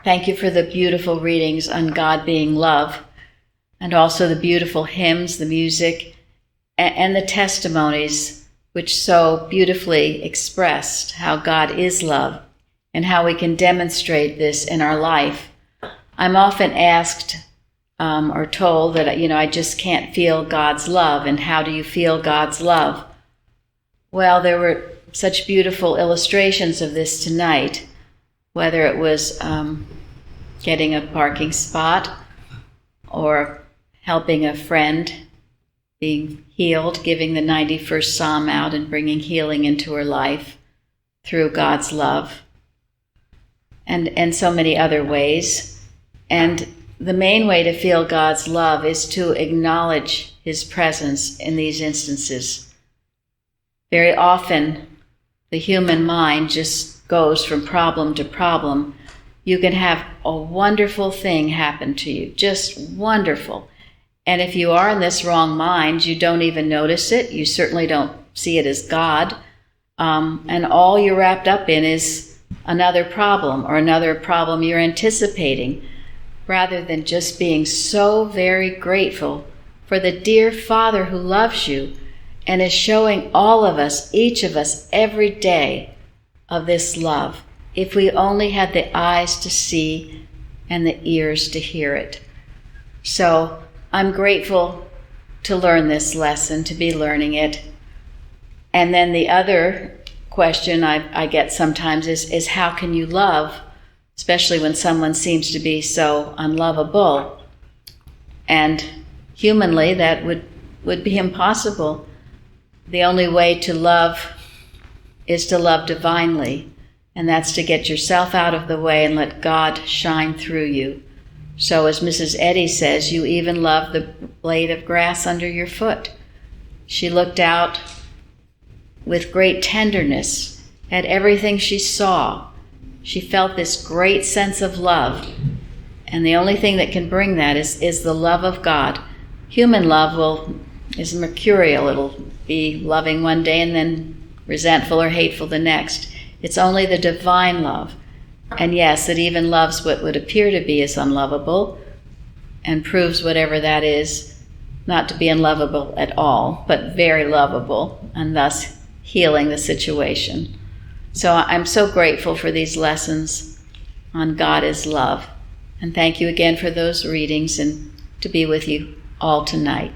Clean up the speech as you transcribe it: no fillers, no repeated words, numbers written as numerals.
Thank you for the beautiful readings on God being love, and also the beautiful hymns, the music, and the testimonies which so beautifully expressed how God is love and how we can demonstrate this in our life. I'm often asked or told that, I just can't feel God's love, and how do you feel God's love? Well, there were such beautiful illustrations of this tonight, whether it was getting a parking spot or helping a friend being healed, giving the 91st Psalm out and bringing healing into her life through God's love, and so many other ways. And the main way to feel God's love is to acknowledge His presence in these instances. Very often, the human mind just goes from problem to problem. You can have a wonderful thing happen to you, just wonderful. And if you are in this wrong mind, you don't even notice it. You certainly don't see it as God. And all you're wrapped up in is another problem, or another problem you're anticipating, rather than just being so very grateful for the dear Father who loves you and is showing all of us, each of us, every day of this love, if we only had the eyes to see and the ears to hear it. So I'm grateful to learn this lesson, to be learning it. And then the other question I get sometimes is how can you love, especially when someone seems to be so unlovable? And humanly, that would be impossible. The only way to love is to love divinely, and that's to get yourself out of the way and let God shine through you. So as Mrs. Eddy says, you even love the blade of grass under your foot. She looked out with great tenderness at everything she saw. She felt this great sense of love, and the only thing that can bring that is the love of God. Human love is mercurial. It'll be loving one day and then resentful or hateful the next. It's only the divine love. And yes, it even loves what would appear to be as unlovable and proves whatever that is not to be unlovable at all, but very lovable, and thus healing the situation. So I'm so grateful for these lessons on God is love. And thank you again for those readings, and to be with you all tonight.